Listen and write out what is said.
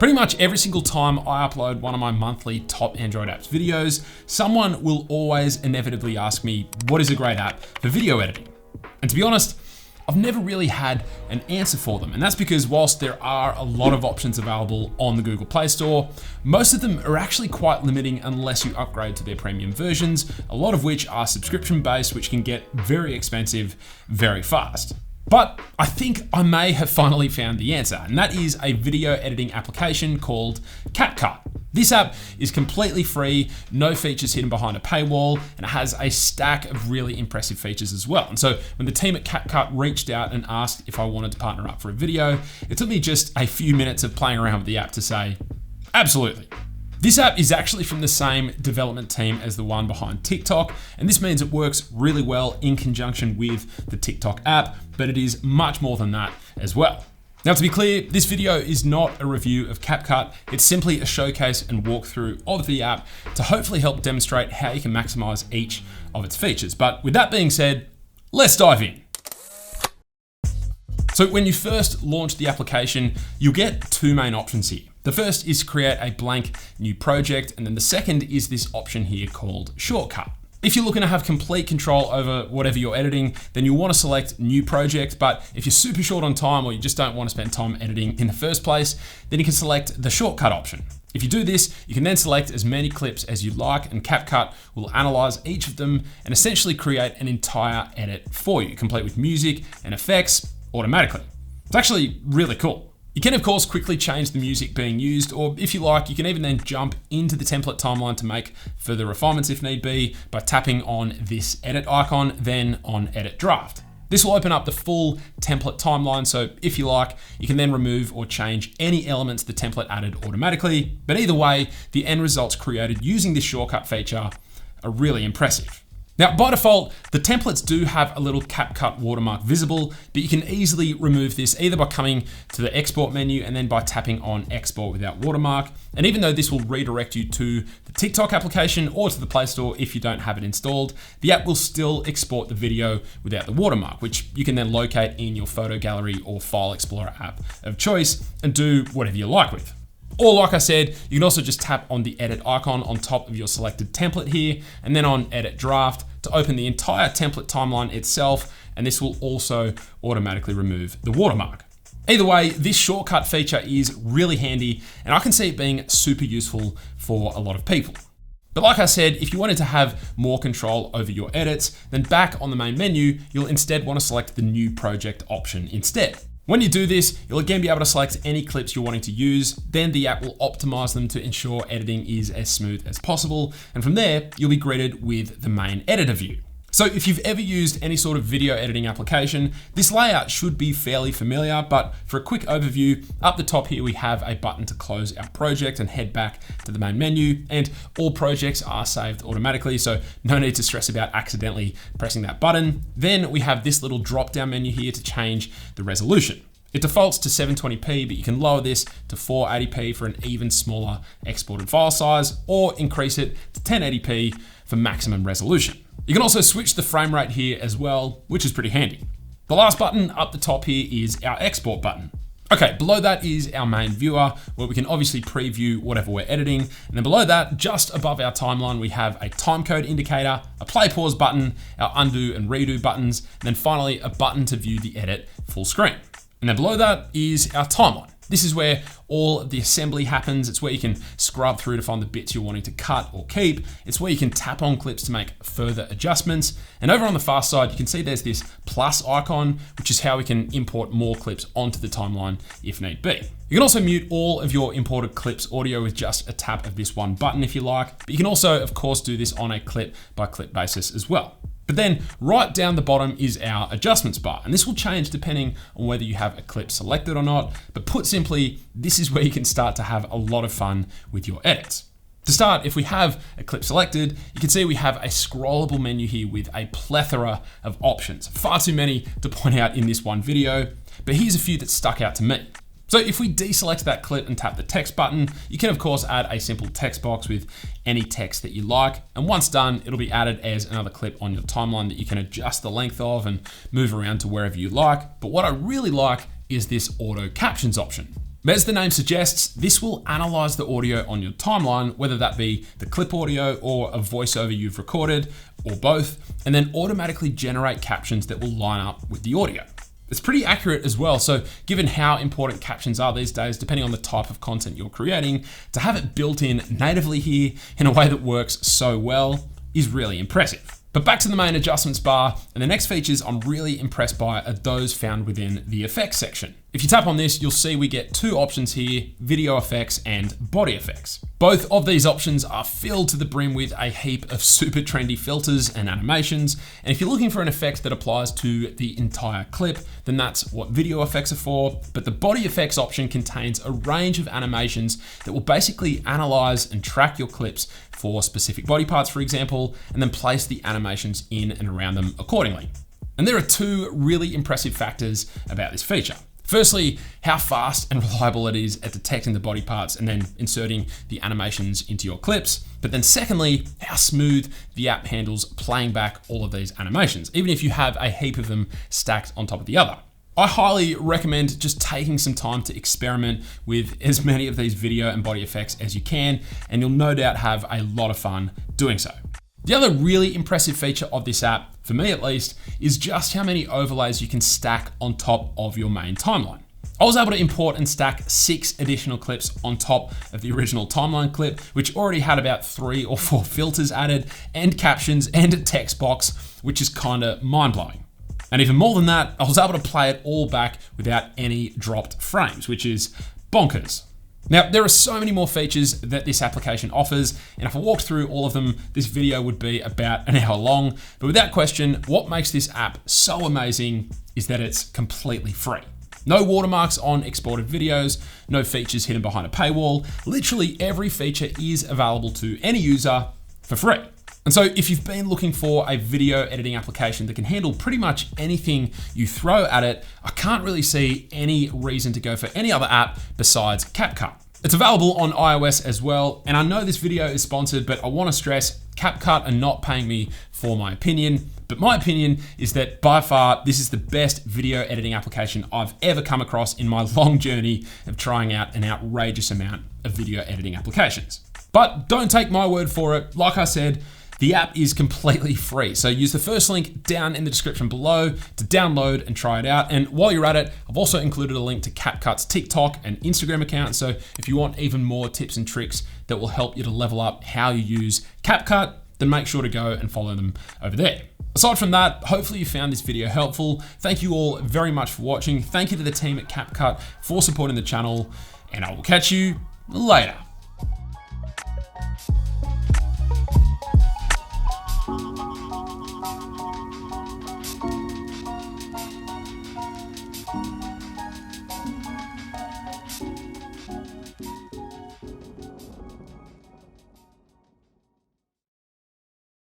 Pretty much every single time I upload one of my monthly top Android apps videos, someone will always inevitably ask me, what is a great app for video editing? And to be honest, I've never really had an answer for them. And that's because whilst there are a lot of options available on the Google Play Store, most of them are actually quite limiting unless you upgrade to their premium versions, a lot of which are subscription-based, which can get very expensive very fast. But I think I may have finally found the answer, and that is a video editing application called CapCut. This app is completely free, no features hidden behind a paywall, and it has a stack of really impressive features as well. And so when the team at CapCut reached out and asked if I wanted to partner up for a video, it took me just a few minutes of playing around with the app to say, absolutely. This app is actually from the same development team as the one behind TikTok, and this means it works really well in conjunction with the TikTok app, but it is much more than that as well. Now, to be clear, this video is not a review of CapCut. It's simply a showcase and walkthrough of the app to hopefully help demonstrate how you can maximize each of its features. But with that being said, let's dive in. So when you first launch the application, you'll get two main options here. The first is create a blank new project, and then the second is this option here called Shortcut. If you're looking to have complete control over whatever you're editing, then you'll want to select new project. But if you're super short on time or you just don't want to spend time editing in the first place, then you can select the shortcut option. If you do this, you can then select as many clips as you like, and CapCut will analyze each of them and essentially create an entire edit for you, complete with music and effects automatically. It's actually really cool. You can of course quickly change the music being used, or if you like, you can even then jump into the template timeline to make further refinements if need be by tapping on this edit icon, then on edit draft. This will open up the full template timeline, so if you like, you can then remove or change any elements the template added automatically. But either way, the end results created using this shortcut feature are really impressive. Now, by default, the templates do have a little CapCut watermark visible, but you can easily remove this either by coming to the export menu and then by tapping on export without watermark. And even though this will redirect you to the TikTok application or to the Play Store if you don't have it installed, the app will still export the video without the watermark, which you can then locate in your photo gallery or file explorer app of choice and do whatever you like with. Or like I said, you can also just tap on the edit icon on top of your selected template here, and then on edit draft to open the entire template timeline itself, and this will also automatically remove the watermark. Either way, this shortcut feature is really handy, and I can see it being super useful for a lot of people. But like I said, if you wanted to have more control over your edits, then back on the main menu, you'll instead want to select the new project option instead. When you do this, you'll again be able to select any clips you're wanting to use. Then the app will optimize them to ensure editing is as smooth as possible. And from there, you'll be greeted with the main editor view. So if you've ever used any sort of video editing application, this layout should be fairly familiar, but for a quick overview, up the top here, we have a button to close our project and head back to the main menu, and all projects are saved automatically, so no need to stress about accidentally pressing that button. Then we have this little drop-down menu here to change the resolution. It defaults to 720p, but you can lower this to 480p for an even smaller exported file size, or increase it to 1080p for maximum resolution. You can also switch the frame rate here as well, which is pretty handy. The last button up the top here is our export button. Okay, below that is our main viewer, where we can obviously preview whatever we're editing. And then below that, just above our timeline, we have a timecode indicator, a play pause button, our undo and redo buttons, and then finally a button to view the edit full screen. And then below that is our timeline. This is where all of the assembly happens. It's where you can scrub through to find the bits you're wanting to cut or keep. It's where you can tap on clips to make further adjustments. And over on the far side, you can see there's this plus icon, which is how we can import more clips onto the timeline if need be. You can also mute all of your imported clips audio with just a tap of this one button if you like, but you can also, of course, do this on a clip by clip basis as well. But then right down the bottom is our adjustments bar, and this will change depending on whether you have a clip selected or not. But put simply, this is where you can start to have a lot of fun with your edits. To start, if we have a clip selected, you can see we have a scrollable menu here with a plethora of options. Far too many to point out in this one video, but here's a few that stuck out to me. So if we deselect that clip and tap the text button, you can of course add a simple text box with any text that you like. And once done, it'll be added as another clip on your timeline that you can adjust the length of and move around to wherever you like. But what I really like is this auto captions option. As the name suggests, this will analyze the audio on your timeline, whether that be the clip audio or a voiceover you've recorded, or both, and then automatically generate captions that will line up with the audio. It's pretty accurate as well, so given how important captions are these days, depending on the type of content you're creating, to have it built in natively here in a way that works so well is really impressive. But back to the main adjustments bar, and the next features I'm really impressed by are those found within the effects section. If you tap on this, you'll see we get two options here, video effects and body effects. Both of these options are filled to the brim with a heap of super trendy filters and animations. And if you're looking for an effect that applies to the entire clip, then that's what video effects are for. But the body effects option contains a range of animations that will basically analyze and track your clips for specific body parts, for example, and then place the animations in and around them accordingly. And there are two really impressive factors about this feature. Firstly, how fast and reliable it is at detecting the body parts and then inserting the animations into your clips. But then secondly, how smooth the app handles playing back all of these animations, even if you have a heap of them stacked on top of the other. I highly recommend just taking some time to experiment with as many of these video and body effects as you can, and you'll no doubt have a lot of fun doing so. The other really impressive feature of this app, for me at least, is just how many overlays you can stack on top of your main timeline. I was able to import and stack 6 additional clips on top of the original timeline clip, which already had about 3 or 4 filters added, and captions and a text box, which is kinda mind-blowing. And even more than that, I was able to play it all back without any dropped frames, which is bonkers. Now, there are so many more features that this application offers, and if I walked through all of them, this video would be about an hour long. But without question, what makes this app so amazing is that it's completely free. No watermarks on exported videos, no features hidden behind a paywall. Literally every feature is available to any user for free. And so if you've been looking for a video editing application that can handle pretty much anything you throw at it, I can't really see any reason to go for any other app besides CapCut. It's available on iOS as well, and I know this video is sponsored, but I want to stress CapCut are not paying me for my opinion, but my opinion is that by far this is the best video editing application I've ever come across in my long journey of trying out an outrageous amount of video editing applications. But don't take my word for it. Like I said, the app is completely free, so use the first link down in the description below to download and try it out. And while you're at it, I've also included a link to CapCut's TikTok and Instagram account, so if you want even more tips and tricks that will help you to level up how you use CapCut, then make sure to go and follow them over there. Aside from that, hopefully you found this video helpful. Thank you all very much for watching. Thank you to the team at CapCut for supporting the channel, and I will catch you later.